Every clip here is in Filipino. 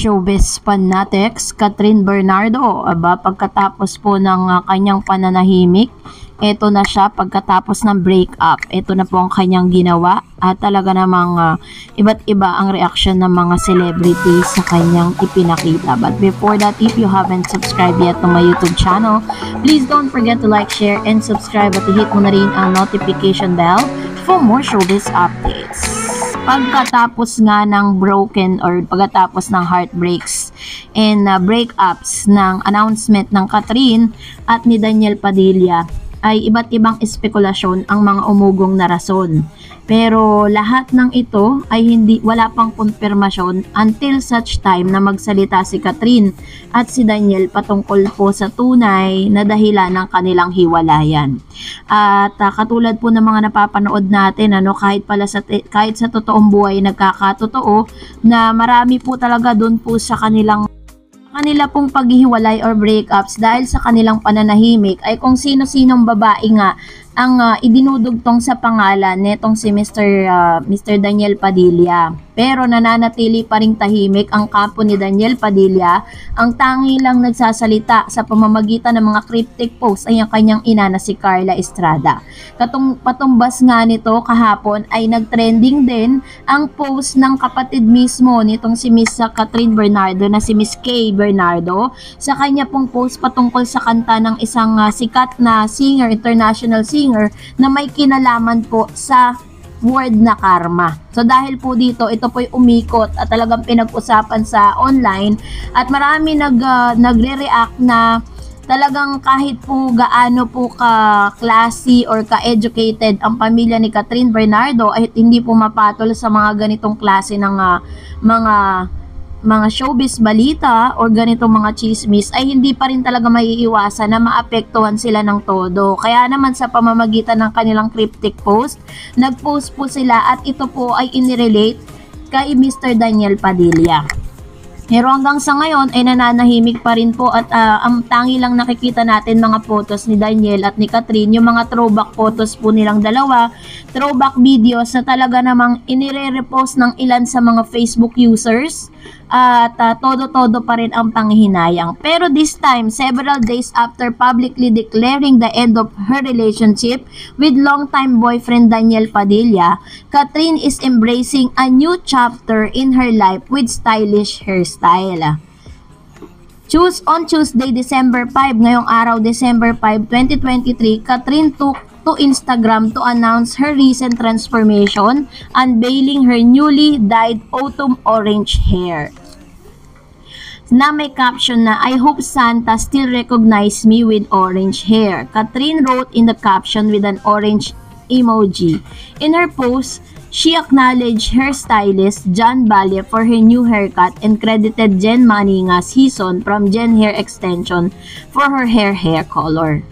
showbiz fanatics, Catherine Bernardo, pagkatapos po ng kanyang pananahimik, eto na siya pagkatapos ng breakup. Ito na po ang kanyang ginawa at talaga namang iba't iba ang reaksyon ng mga celebrities sa kanyang ipinakita. But before that, if you haven't subscribed yet to my YouTube channel, please don't forget to like, share, and subscribe at i-hit mo na rin ang notification bell for more showbiz updates. Pagkatapos nga ng pagkatapos ng heartbreaks and breakups ng announcement ng Catherine at ni Daniel Padilla, ay iba't ibang espekulasyon ang mga umugong na rason. Pero lahat ng ito ay wala pang konfirmasyon until such time na magsalita si Catherine at si Daniel patungkol po sa tunay na dahilan ng kanilang hiwalayan. At katulad po ng mga napapanood natin, kahit sa totoong buhay nagkakatotoo na marami po talaga doon po sa kanila pong paghihiwalay or breakups dahil sa kanilang pananahimik ay kung sino-sinong babae nga ang idinudugtong sa pangalan netong si Mr. Daniel Padilla. Pero nananatili pa ring tahimik ang kampo ni Daniel Padilla. Ang tangi lang nagsasalita sa pamamagitan ng mga cryptic posts ay ang kanyang ina na si Carla Estrada. Patumbas nga nito kahapon ay nagtrending din ang post ng kapatid mismo nitong si Miss Catherine Bernardo na si Miss Kay Bernardo sa kanya pong post patungkol sa kanta ng isang sikat na singer, international singer na may kinalaman po sa word na karma. So dahil po dito, ito po'y umikot at talagang pinag-usapan sa online at marami nagre-react na talagang kahit po gaano po ka-classy or ka-educated ang pamilya ni Catherine Bernardo ay hindi po mapatol sa mga ganitong klase ng mga showbiz balita or ganitong mga chismis ay hindi pa rin talaga maiiwasan na maapektuhan sila ng todo. Kaya naman sa pamamagitan ng kanilang cryptic post, nag-post po sila at ito po ay inirelate kay Mr. Daniel Padilla. Pero hanggang sa ngayon ay nananahimik pa rin po at ang tangi lang nakikita natin mga photos ni Daniel at ni Catherine, yung mga throwback photos po nilang dalawa, throwback videos na talaga namang inire-repost ng ilan sa mga Facebook users at todo-todo pa rin ang panghihinayang. Pero this time, several days after publicly declaring the end of her relationship with longtime boyfriend Daniel Padilla, Catherine is embracing a new chapter in her life with stylish hairstyle. On Tuesday, December 5, ngayong araw, December 5, 2023, Catherine took to Instagram to announce her recent transformation, unveiling her newly dyed autumn orange hair. Na may caption na, "I hope Santa still recognize me with orange hair." Catherine wrote in the caption with an orange emoji. In her post, she acknowledged her stylist John Balle for her new haircut and credited Jen Maninga Season from Jen Hair Extension for her hair color.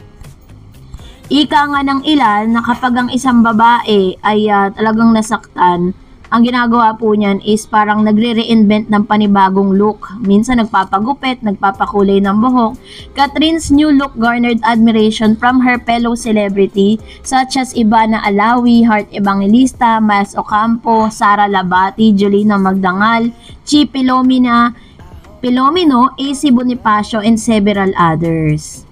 Ika nga ng ilan na kapag ang isang babae ay talagang nasaktan, ang ginagawa po niyan is parang nagre-reinvent ng panibagong look. Minsan nagpapagupit, nagpapakulay ng buhok. Catherine's new look garnered admiration from her fellow celebrity such as Ivana Alawi, Heart Evangelista, Miles Ocampo, Sara Labati, Jolina Magdangal, Chi Pilomino, AC Bonifacio, and several others.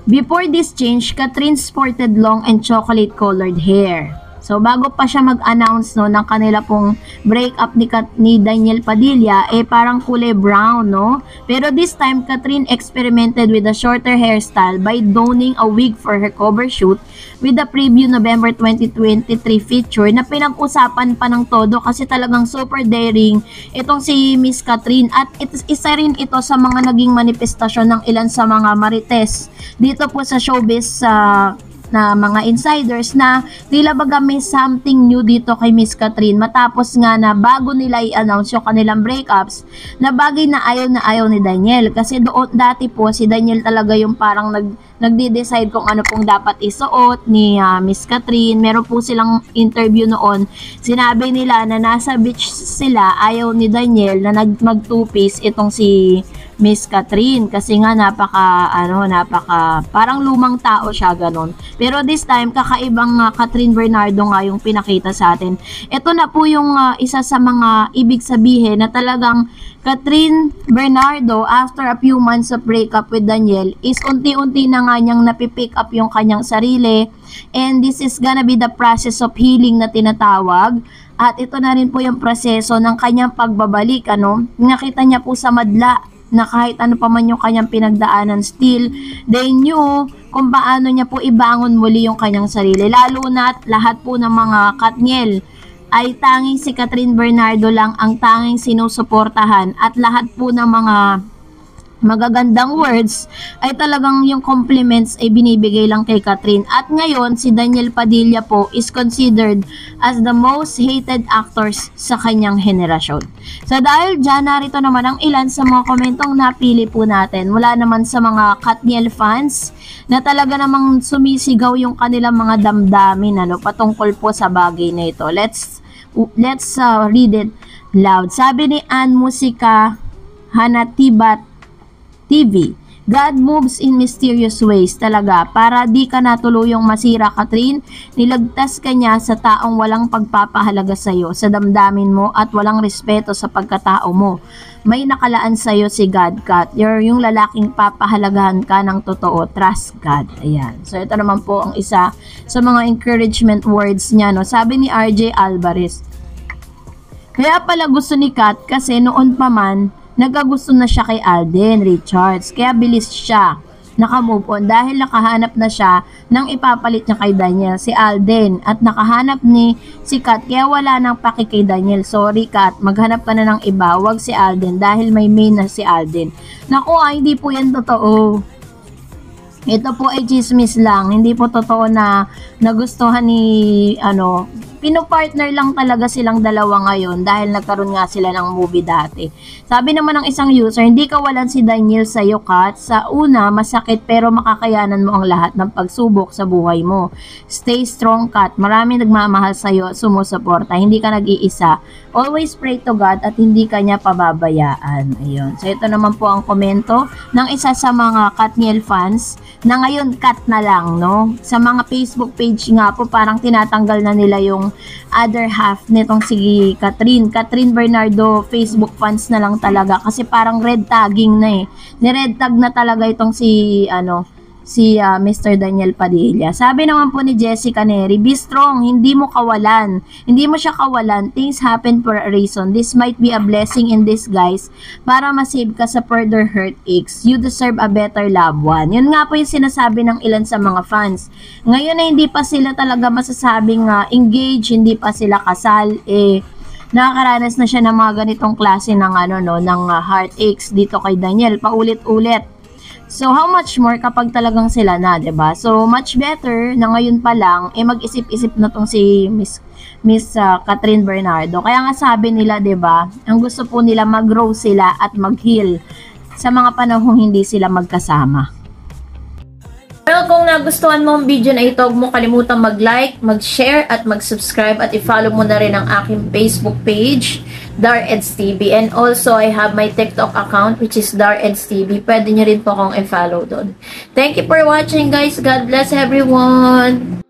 Before this change, Catherine sported long and chocolate-colored hair. So, bago pa siya mag-announce ng kanila pong breakup ni Daniel Padilla, parang kulay brown, no? Pero this time, Catherine experimented with a shorter hairstyle by donning a wig for her cover shoot with the preview November 2023 feature na pinag-usapan pa ng todo kasi talagang super daring itong si Miss Catherine at isa rin ito sa mga naging manifestasyon ng ilan sa mga marites dito po sa showbiz na mga insiders na tila baga may something new dito kay Miss Catherine matapos nga na bago nila i-announce yung kanilang breakups na bagay na ayaw ni Daniel kasi dati po si Daniel talaga yung parang nagde-decide kung ano pong dapat isuot ni Miss Catherine. Meron po silang interview noon, sinabi nila na nasa beach sila, ayaw ni Daniel na mag two-piece itong si Miss Catherine kasi nga napaka parang lumang tao siya ganon. Pero this time kakaibang Catherine Bernardo nga yung pinakita sa atin. Ito na po yung isa sa mga ibig sabihin na talagang Catherine Bernardo after a few months of breakup with Daniel is unti-unti na nga niyang napipick up yung kanyang sarili, and this is gonna be the process of healing na tinatawag. At ito na rin po yung proseso ng kanyang pagbabalik, nakita niya po sa madla na kahit ano pa man yung kanyang pinagdaanan, still they knew kung paano niya po ibangon muli yung kanyang sarili, lalo na lahat po ng mga Katniel ay tanging si Catherine Bernardo lang ang tanging sinusuportahan, at lahat po ng mga magagandang words ay talagang yung compliments ay binibigay lang kay Catherine. At ngayon, si Daniel Padilla po is considered as the most hated actors sa kanyang henerasyon. So dahil dyan, narito naman ang ilan sa mga komentong napili po natin mula naman sa mga Katniel fans na talaga namang sumisigaw yung kanilang mga damdamin patungkol po sa bagay na ito. Let's read it loud. Sabi ni Ann Musica Hanatibat TV, God moves in mysterious ways talaga. Para di ka natuluyong masira, Catherine, nilagtas ka niya sa taong walang pagpapahalaga sa'yo, sa damdamin mo at walang respeto sa pagkatao mo. May nakalaan sa'yo si God, Kat. You're yung lalaking papahalagahan ka ng totoo. Trust God. Ayan. So ito naman po ang isa sa mga encouragement words niya. Sabi ni RJ Alvarez, kaya pala gusto ni Kat kasi noon pa man nagagusto na siya kay Alden Richards, kaya bilis siya nakamove on dahil nakahanap na siya ng ipapalit niya kay Daniel, si Alden, at nakahanap ni si Kat, kaya wala nang paki kay Daniel. Sorry Kat, maghanap ka na ng iba, wag si Alden dahil may main na si Alden. Naku, hindi po yan totoo. Ito po ay chismis lang, hindi po totoo na nagustuhan ni pinopartner lang talaga silang dalawa ngayon dahil nagkaroon nga sila ng movie dati. Sabi naman ng isang user, hindi kawalan si Daniel sa'yo, Kat. Sa una, masakit pero makakayanan mo ang lahat ng pagsubok sa buhay mo. Stay strong, Kat. Marami nagmamahal sa'yo at sumusuporta. Hindi ka nag-iisa. Always pray to God at hindi ka niya pababayaan. Ayun. So ito naman po ang komento ng isa sa mga Katniel fans na ngayon Kat na lang, Sa mga Facebook page nga po, parang tinatanggal na nila yung other half nitong si Catherine Bernardo Facebook fans na lang talaga kasi parang red tagging na ni-red tag na talaga itong si Mr. Daniel Padilla. Sabi naman po ni Jessica Neri, be strong, hindi mo siya kawalan, things happen for a reason. This might be a blessing in disguise para masave ka sa further heartaches. You deserve a better loved one. Yun nga po yung sinasabi ng ilan sa mga fans. Ngayon na hindi pa sila talaga masasabing engaged, hindi pa sila kasal, nakakaranas na siya ng mga ganitong klase ng heartaches dito kay Daniel paulit-ulit. So how much more kapag talagang sila na, 'di ba? So much better na ngayon pa lang mag-isip-isip na tong si Miss Catherine Bernardo. Kaya nga sabi nila, 'di ba? Ang gusto po nila mag-grow sila at mag-heal sa mga panahong hindi sila magkasama. Well, kung nagustuhan mo ang video na ito, huwag mo kalimutang mag-like, mag-share, at mag-subscribe, at i-follow mo na rin ang aking Facebook page, Dareds TV. And also, I have my TikTok account, which is Dareds TV. Pwede nyo rin po akong i-follow doon. Thank you for watching, guys. God bless everyone!